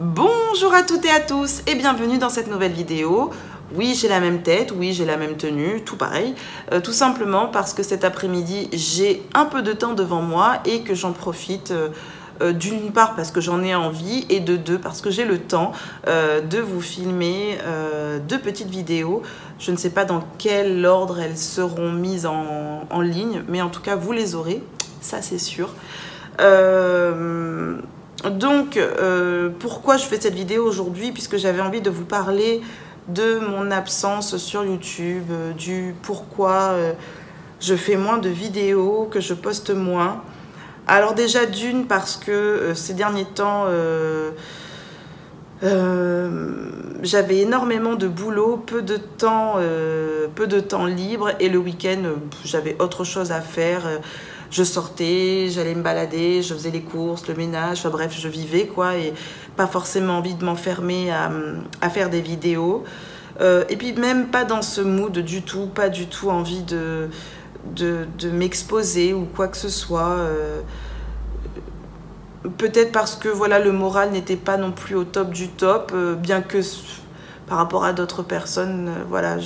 Bonjour à toutes et à tous et bienvenue dans cette nouvelle vidéo. Oui, j'ai la même tête, oui, j'ai la même tenue, tout pareil. Tout simplement parce que cet après-midi, j'ai un peu de temps devant moi et que j'en profite d'une part parce que j'en ai envie et de deux parce que j'ai le temps de vous filmer deux petites vidéos. Je ne sais pas dans quel ordre elles seront mises en ligne, mais en tout cas, vous les aurez, ça c'est sûr. Donc, pourquoi je fais cette vidéo aujourd'hui? Puisque j'avais envie de vous parler de mon absence sur YouTube, du pourquoi je fais moins de vidéos, que je poste moins. Alors déjà d'une parce que ces derniers temps, j'avais énormément de boulot, peu de temps libre et le week-end, j'avais autre chose à faire. Je sortais, j'allais me balader, je faisais les courses, le ménage, enfin bref, je vivais quoi, et pas forcément envie de m'enfermer à faire des vidéos. Et puis même pas dans ce mood du tout, pas du tout envie de m'exposer ou quoi que ce soit. Peut-être parce que voilà, le moral n'était pas non plus au top du top, bien que par rapport à d'autres personnes, voilà,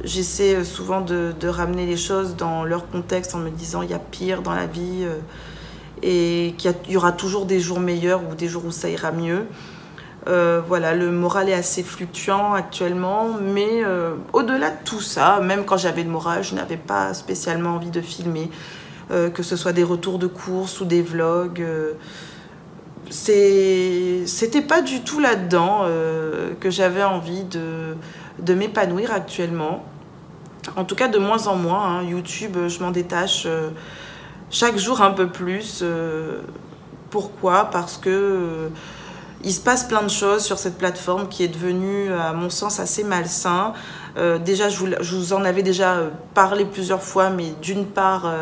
j'essaie souvent de ramener les choses dans leur contexte en me disant il y a pire dans la vie et qu'il y aura toujours des jours meilleurs ou des jours où ça ira mieux. Voilà, le moral est assez fluctuant actuellement, mais au-delà de tout ça, même quand j'avais le moral, je n'avais pas spécialement envie de filmer, que ce soit des retours de course ou des vlogs. C'était pas du tout là-dedans que j'avais envie de m'épanouir actuellement. En tout cas, de moins en moins. Hein. YouTube, je m'en détache chaque jour un peu plus. Pourquoi? Parce que il se passe plein de choses sur cette plateforme qui est devenue, à mon sens, assez malsain. Déjà, je vous en avais déjà parlé plusieurs fois, mais d'une part,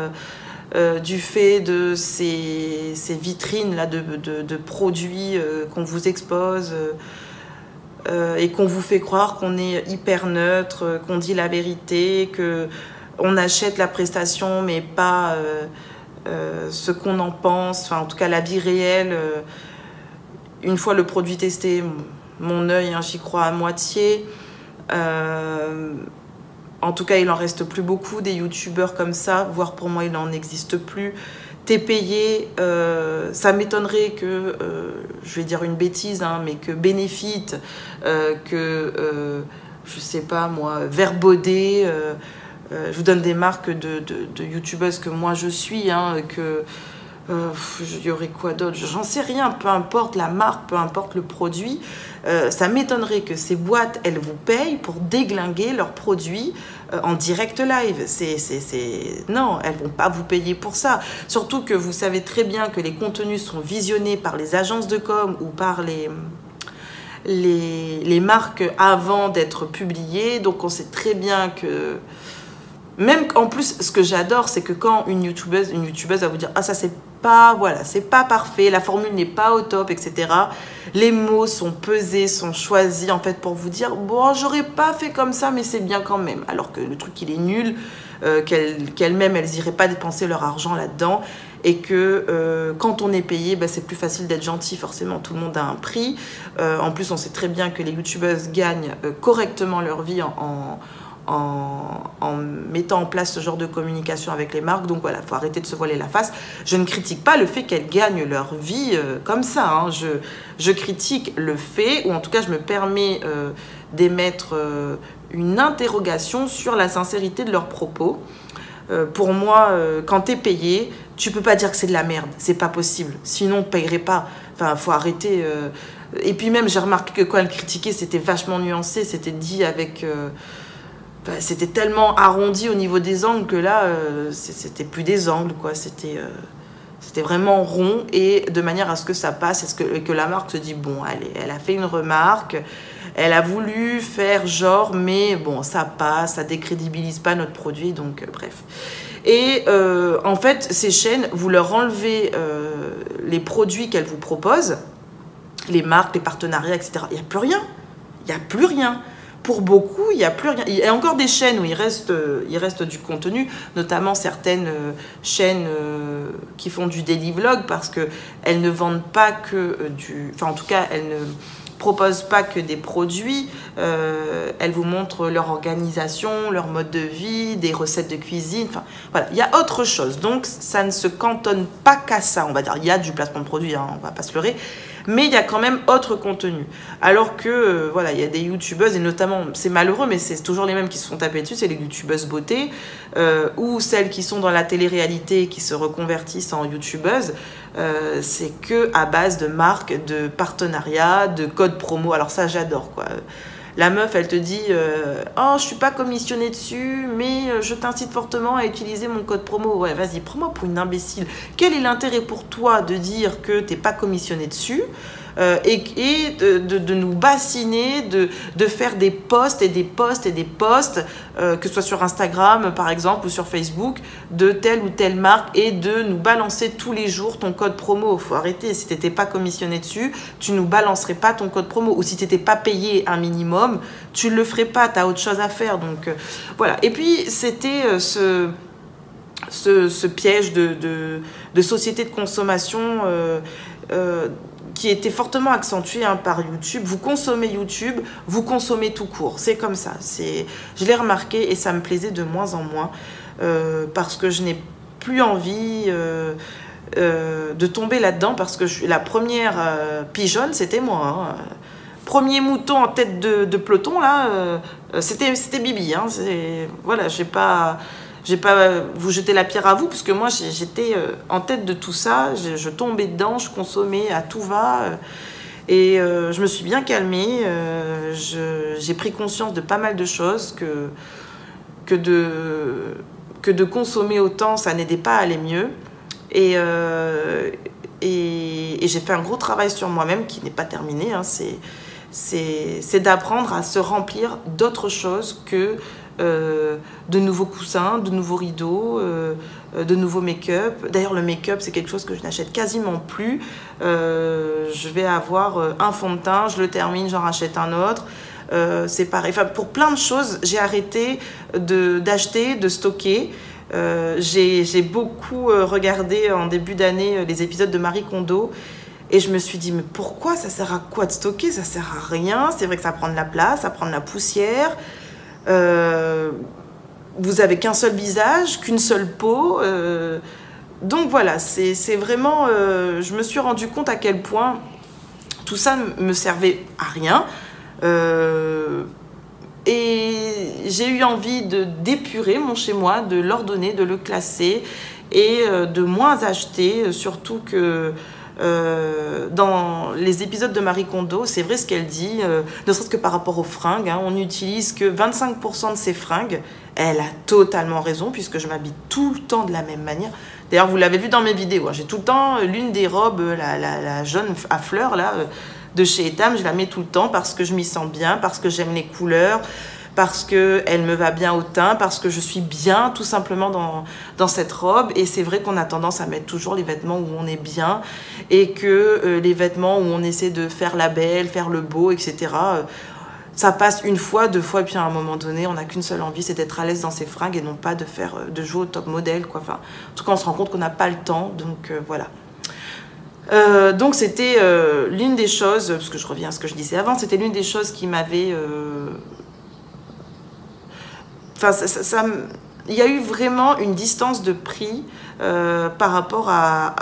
du fait de ces vitrines là de produits qu'on vous expose et qu'on vous fait croire qu'on est hyper neutre, qu'on dit la vérité, qu'on achète la prestation mais pas ce qu'on en pense, enfin en tout cas la vie réelle. Une fois le produit testé, mon œil, hein, j'y crois à moitié. En tout cas, il n'en reste plus beaucoup des youtubeurs comme ça, voire pour moi, il n'en existe plus. T'es payé, ça m'étonnerait que, je vais dire une bêtise, hein, mais que Benefit, je sais pas moi, Verbaudet, je vous donne des marques de youtubeuses que moi je suis, hein, il y aurait quoi d'autre? J'en sais rien, peu importe la marque, peu importe le produit. Ça m'étonnerait que ces boîtes, elles vous payent pour déglinguer leurs produits en direct live. Non, elles vont pas vous payer pour ça. Surtout que vous savez très bien que les contenus sont visionnés par les agences de com ou par les marques avant d'être publiés. Donc on sait très bien que... Même en plus, ce que j'adore, c'est que quand une youtubeuse va vous dire « Ah, ça, c'est pas, voilà, c'est pas parfait, la formule n'est pas au top, etc. » Les mots sont pesés, sont choisis, en fait, pour vous dire « Bon, j'aurais pas fait comme ça, mais c'est bien quand même. » Alors que le truc, il est nul, qu'elles-mêmes, elles iraient pas dépenser leur argent là-dedans. Et que quand on est payé, bah, c'est plus facile d'être gentil, forcément, tout le monde a un prix. En plus, on sait très bien que les youtubeuses gagnent correctement leur vie en mettant en place ce genre de communication avec les marques. Donc voilà, il faut arrêter de se voiler la face. Je ne critique pas le fait qu'elles gagnent leur vie comme ça. Hein. Je critique le fait, ou en tout cas je me permets d'émettre une interrogation sur la sincérité de leurs propos. Pour moi, quand tu es payé, tu peux pas dire que c'est de la merde. C'est pas possible. Sinon, on ne payerait pas. Enfin, faut arrêter. Et puis même, j'ai remarqué que quand elles critiquaient, c'était vachement nuancé. C'était dit avec... c'était tellement arrondi au niveau des angles que là, c'était plus des angles, quoi. C'était vraiment rond et de manière à ce que ça passe et que la marque se dit, bon, allez, elle a fait une remarque, elle a voulu faire genre, mais bon, ça passe, ça décrédibilise pas notre produit, donc bref. Et en fait, ces chaînes, vous leur enlevez les produits qu'elles vous proposent, les marques, les partenariats, etc. Il n'y a plus rien. Il n'y a plus rien. pour beaucoup, il n'y a plus rien. Il y a encore des chaînes où il reste du contenu, notamment certaines chaînes qui font du daily vlog parce qu'elles ne vendent pas que du... Enfin, en tout cas, elles ne proposent pas que des produits. Elles vous montrent leur organisation, leur mode de vie, des recettes de cuisine. Enfin, voilà, il y a autre chose. Donc, ça ne se cantonne pas qu'à ça, on va dire. Il y a du placement de produits, hein, on ne va pas se leurrer. Mais il y a quand même autre contenu. Alors que, voilà, il y a des youtubeuses, et notamment, c'est malheureux, mais c'est toujours les mêmes qui se font taper dessus, c'est les youtubeuses beauté, ou celles qui sont dans la télé-réalité, qui se reconvertissent en youtubeuses. C'est que à base de marques, de partenariats, de codes promo. Alors ça, j'adore, quoi. La meuf, elle te dit oh, je suis pas commissionnée dessus, mais je t'incite fortement à utiliser mon code promo. Ouais, vas-y, prends-moi pour une imbécile. Quel est l'intérêt pour toi de dire que t'es pas commissionné dessus et de nous bassiner, de faire des posts et des posts et des posts, que ce soit sur Instagram par exemple ou sur Facebook, de telle ou telle marque, et de nous balancer tous les jours ton code promo. Faut arrêter. Si tu n'étais pas commissionné dessus, tu nous balancerais pas ton code promo. Ou si tu n'étais pas payé un minimum, tu ne le ferais pas. Tu as autre chose à faire. Donc voilà. Et puis c'était ce piège de société de consommation qui était fortement accentué par YouTube. Vous consommez YouTube, vous consommez tout court. C'est comme ça. Je l'ai remarqué et ça me plaisait de moins en moins parce que je n'ai plus envie de tomber là-dedans, parce que la première pigeonne, c'était moi. Hein. Premier mouton en tête de peloton, là, c'était Bibi. Hein. Voilà, j'ai pas vous jeter la pierre à vous, parce que moi j'étais en tête de tout ça, je tombais dedans, je consommais à tout va, et je me suis bien calmée, j'ai pris conscience de pas mal de choses, que de consommer autant, ça n'aidait pas à aller mieux, et j'ai fait un gros travail sur moi-même qui n'est pas terminé, hein, c'est d'apprendre à se remplir d'autres choses que de nouveaux coussins, de nouveaux rideaux, de nouveaux make-up. D'ailleurs, le make-up, c'est quelque chose que je n'achète quasiment plus. Je vais avoir un fond de teint, je le termine, j'en rachète un autre. C'est pareil. Enfin, pour plein de choses, j'ai arrêté d'acheter, de stocker. J'ai beaucoup regardé en début d'année les épisodes de Marie Kondo. Et je me suis dit, mais pourquoi? Ça sert à quoi de stocker? Ça sert à rien. C'est vrai que ça prend de la place, ça prend de la poussière. Vous avez qu'un seul visage, qu'une seule peau, donc voilà, c'est vraiment je me suis rendu compte à quel point tout ça ne me servait à rien, et j'ai eu envie d'épurer mon chez-moi, de l'ordonner, de le classer, et de moins acheter, surtout que dans les épisodes de Marie Kondo, c'est vrai ce qu'elle dit, ne serait-ce que par rapport aux fringues, hein, on n'utilise que 25% de ces fringues. Elle a totalement raison, puisque je m'habille tout le temps de la même manière. D'ailleurs, vous l'avez vu dans mes vidéos, hein, j'ai tout le temps l'une des robes, la jaune à fleurs là, de chez Etam, je la mets tout le temps parce que je m'y sens bien, parce que j'aime les couleurs, parce qu'elle me va bien au teint, parce que je suis bien tout simplement dans cette robe. Et c'est vrai qu'on a tendance à mettre toujours les vêtements où on est bien, et que les vêtements où on essaie de faire la belle, faire le beau, etc., ça passe une fois, deux fois, et puis à un moment donné, on n'a qu'une seule envie, c'est d'être à l'aise dans ses fringues et non pas de jouer au top modèle, quoi. Enfin, en tout cas, on se rend compte qu'on n'a pas le temps, donc voilà. Donc c'était l'une des choses, parce que je reviens à ce que je disais avant, c'était l'une des choses qui m'avait... Enfin, il y a eu vraiment une distance de prix par rapport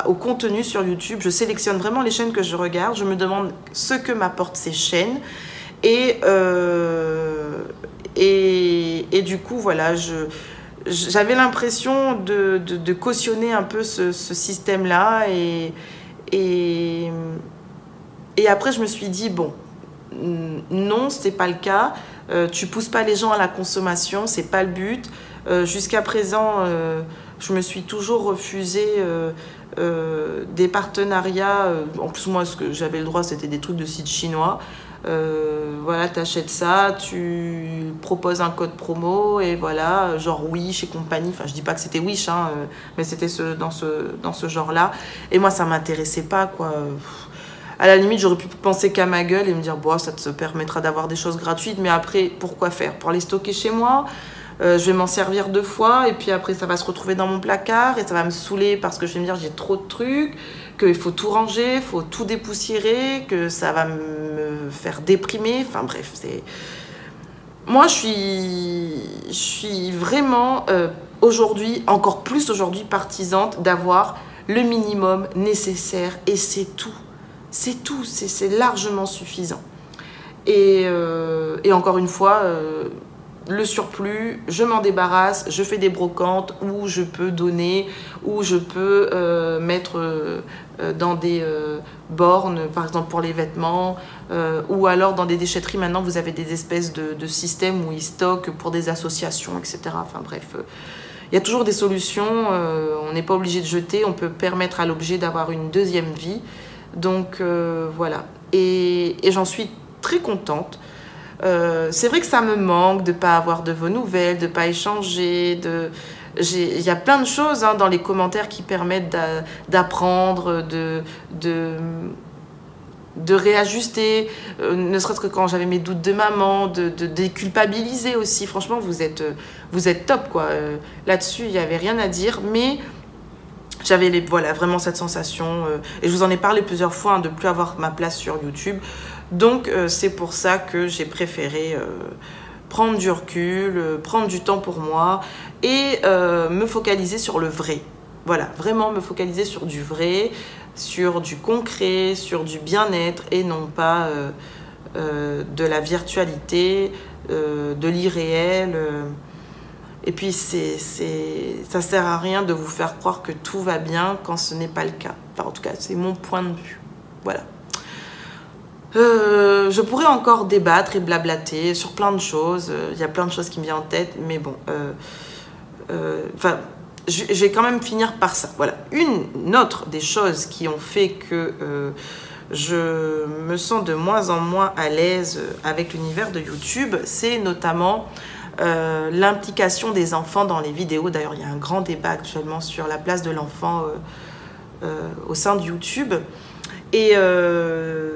au contenu sur YouTube. Je sélectionne vraiment les chaînes que je regarde, je me demande ce que m'apportent ces chaînes, et du coup, voilà, j'avais l'impression de cautionner un peu ce système-là, et après, je me suis dit, bon, non, c'était pas le cas. Tu pousses pas les gens à la consommation, c'est pas le but. Jusqu'à présent, je me suis toujours refusé des partenariats. En plus, moi, ce que j'avais le droit, c'était des trucs de sites chinois. Voilà, t'achètes ça, tu proposes un code promo, et voilà, genre Wish et compagnie. Enfin, je dis pas que c'était Wish, hein, mais c'était dans ce genre-là. Et moi, ça m'intéressait pas, quoi. À la limite, j'aurais pu penser qu'à ma gueule et me dire, bon, ça te permettra d'avoir des choses gratuites, mais après, pourquoi faire? Pour les stocker chez moi? Je vais m'en servir 2 fois et puis après, ça va se retrouver dans mon placard et ça va me saouler parce que je vais me dire, j'ai trop de trucs, qu'il faut tout ranger, il faut tout dépoussiérer, que ça va me faire déprimer. Enfin bref, c'est... Moi, je suis vraiment, aujourd'hui, encore plus aujourd'hui, partisante d'avoir le minimum nécessaire et c'est tout. C'est tout, c'est largement suffisant. Et encore une fois, le surplus, je m'en débarrasse, je fais des brocantes où je peux donner, où je peux mettre dans des bornes, par exemple pour les vêtements, ou alors dans des déchetteries. Maintenant, vous avez des espèces de systèmes où ils stockent pour des associations, etc. Enfin bref, il y a toujours des solutions. On n'est pas obligé de jeter, on peut permettre à l'objet d'avoir une deuxième vie. Donc voilà, et j'en suis très contente. C'est vrai que ça me manque de ne pas avoir de vos nouvelles, de ne pas échanger. Il y a plein de choses dans les commentaires qui permettent d'apprendre, de réajuster, ne serait-ce que quand j'avais mes doutes de maman, de déculpabiliser aussi. Franchement, vous êtes top, quoi. Là-dessus, il n'y avait rien à dire, mais j'avais voilà, vraiment cette sensation. Et je vous en ai parlé plusieurs fois, de ne plus avoir ma place sur YouTube. Donc, c'est pour ça que j'ai préféré prendre du recul, prendre du temps pour moi et me focaliser sur le vrai. Voilà, vraiment me focaliser sur du vrai, sur du concret, sur du bien-être et non pas de la virtualité, de l'irréel. Et puis, ça sert à rien de vous faire croire que tout va bien quand ce n'est pas le cas. Enfin, en tout cas, c'est mon point de vue. Voilà. Je pourrais encore débattre et blablater sur plein de choses. Il y a plein de choses qui me viennent en tête, mais bon. Je vais quand même finir par ça. Voilà. Une autre des choses qui ont fait que je me sens de moins en moins à l'aise avec l'univers de YouTube, c'est notamment l'implication des enfants dans les vidéos. D'ailleurs, il y a un grand débat actuellement sur la place de l'enfant au sein de YouTube. Et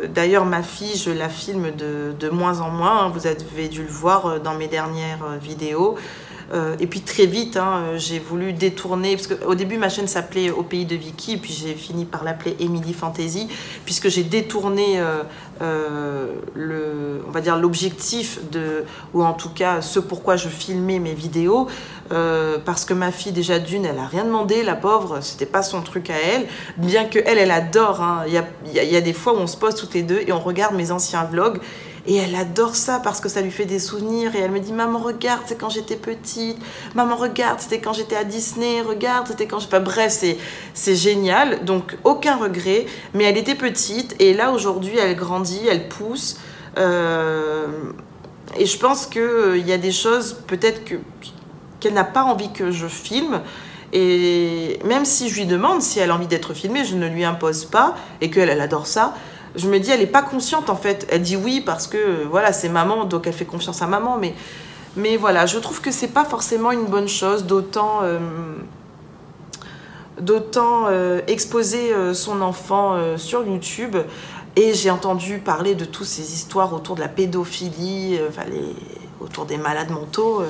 d'ailleurs, ma fille, je la filme de moins en moins. Vous avez dû le voir dans mes dernières vidéos. Et puis très vite, j'ai voulu détourner, parce qu'au début ma chaîne s'appelait Au Pays de Vicky, puis j'ai fini par l'appeler Emily Fantasy, puisque j'ai détourné on va dire l'objectif ou en tout cas ce pourquoi je filmais mes vidéos, parce que ma fille déjà d'une, elle a rien demandé, la pauvre, c'était pas son truc à elle, bien que elle adore. Il y a des fois où on se pose toutes les deux et on regarde mes anciens vlogs. Et elle adore ça parce que ça lui fait des souvenirs. Et elle me dit, maman, regarde, c'est quand j'étais petite. Maman, regarde, c'était quand j'étais à Disney. Regarde, c'était quand... Enfin bref, c'est génial. Donc, aucun regret. Mais elle était petite. Et là, aujourd'hui, elle grandit, elle pousse. Et je pense qu'il y a des choses, peut-être qu'elle n'a pas envie que je filme. Et même si je lui demande si elle a envie d'être filmée, je ne lui impose pas. Et qu'elle, elle adore ça. Je me dis, elle n'est pas consciente en fait. Elle dit oui parce que voilà, c'est maman, donc elle fait confiance à maman. Mais voilà, je trouve que c'est pas forcément une bonne chose d'autant exposer son enfant sur YouTube. Et j'ai entendu parler de toutes ces histoires autour de la pédophilie, autour des malades mentaux.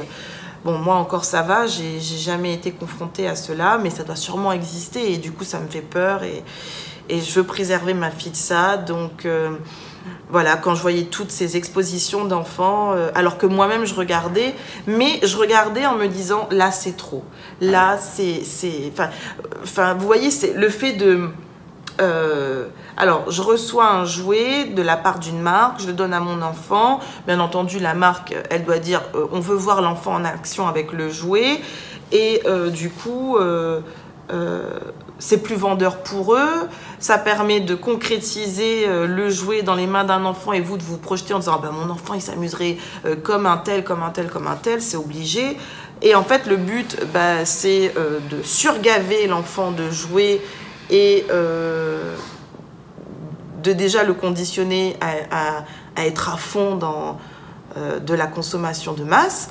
Bon, moi encore ça va, j'ai jamais été confrontée à cela, mais ça doit sûrement exister et du coup ça me fait peur et je veux préserver ma fille de ça. Donc voilà, quand je voyais toutes ces expositions d'enfants, alors que moi-même je regardais, mais je regardais en me disant là c'est trop, là enfin vous voyez, c'est le fait de alors je reçois un jouet de la part d'une marque, je le donne à mon enfant, bien entendu la marque elle doit dire on veut voir l'enfant en action avec le jouet et du coup c'est plus vendeur pour eux, ça permet de concrétiser le jouet dans les mains d'un enfant et vous de vous projeter en disant ah ben, mon enfant il s'amuserait comme un tel, c'est obligé. Et en fait le but c'est de surgaver l'enfant de jouets et de déjà le conditionner à être à fond dans de la consommation de masse,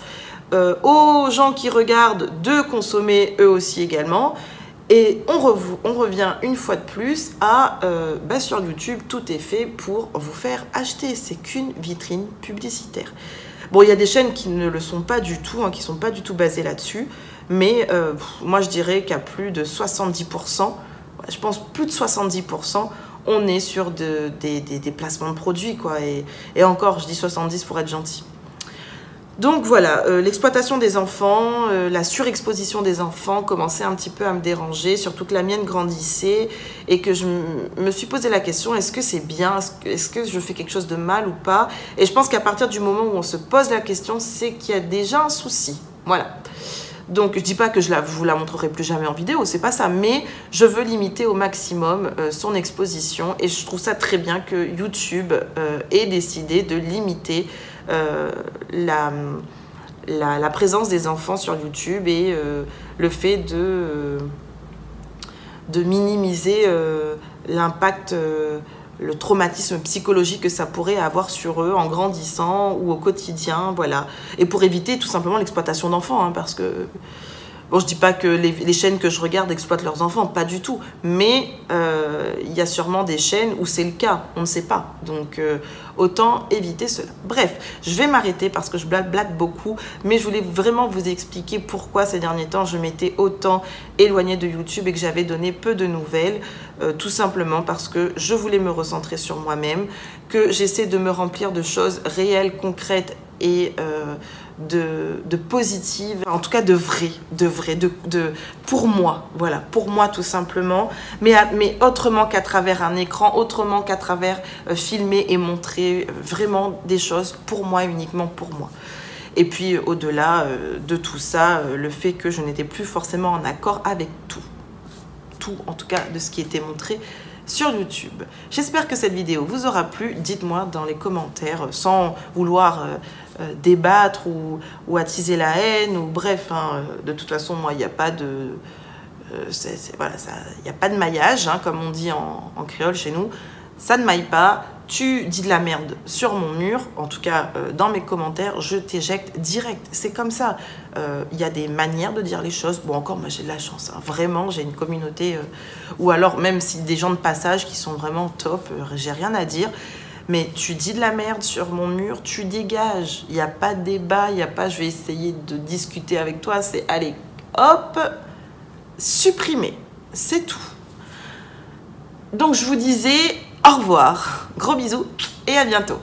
aux gens qui regardent de consommer eux aussi également. Et on revient une fois de plus à sur YouTube, tout est fait pour vous faire acheter. C'est qu'une vitrine publicitaire. Bon, il y a des chaînes qui ne le sont pas du tout, hein, qui ne sont pas du tout basées là-dessus. Mais moi, je dirais qu'à plus de 70%, je pense plus de 70%, on est sur des placements de produits, quoi. Et encore, je dis 70 pour être gentil. Donc voilà, l'exploitation des enfants, la surexposition des enfants commençait un petit peu à me déranger, surtout que la mienne grandissait et que je me suis posé la question, est-ce que c'est bien, est-ce que je fais quelque chose de mal ou pas? Et je pense qu'à partir du moment où on se pose la question, c'est qu'il y a déjà un souci. Voilà. Donc je dis pas que vous la montrerai plus jamais en vidéo, c'est pas ça, mais je veux limiter au maximum son exposition et je trouve ça très bien que YouTube ait décidé de limiter la présence des enfants sur YouTube et le fait de minimiser l'impact, le traumatisme psychologique que ça pourrait avoir sur eux en grandissant ou au quotidien, voilà. Et pour éviter tout simplement l'exploitation d'enfants, hein, parce que... Bon, je dis pas que les chaînes que je regarde exploitent leurs enfants, pas du tout. Mais il y a sûrement des chaînes où c'est le cas, on ne sait pas. Donc, autant éviter cela. Bref, je vais m'arrêter parce que je blablate beaucoup. Mais je voulais vraiment vous expliquer pourquoi ces derniers temps, je m'étais autant éloignée de YouTube et que j'avais donné peu de nouvelles. Tout simplement parce que je voulais me recentrer sur moi-même, que j'essaie de me remplir de choses réelles, concrètes et... de positive, en tout cas de vrai, pour moi, voilà, pour moi tout simplement, mais autrement qu'à travers un écran, autrement qu'à travers filmer et montrer vraiment des choses pour moi, uniquement pour moi. Et puis au-delà de tout ça, le fait que je n'étais plus forcément en accord avec tout en tout cas de ce qui était montré sur YouTube. J'espère que cette vidéo vous aura plu. Dites-moi dans les commentaires, sans vouloir débattre ou attiser la haine, ou bref, hein, de toute façon, moi, il n'y a pas de... voilà, il n'y a pas de maillage, hein, comme on dit en créole chez nous. Ça ne maille pas. Tu dis de la merde sur mon mur, en tout cas dans mes commentaires, je t'éjecte direct. C'est comme ça. Il y a des manières de dire les choses. Bon, encore, moi, j'ai de la chance. Hein. Vraiment, j'ai une communauté... ou alors, même si des gens de passage qui sont vraiment top, j'ai rien à dire. Mais tu dis de la merde sur mon mur, tu dégages. Il n'y a pas de débat, il n'y a pas... Je vais essayer de discuter avec toi. C'est, allez, hop, supprimer. C'est tout. Donc, je vous disais... Au revoir, gros bisous et à bientôt.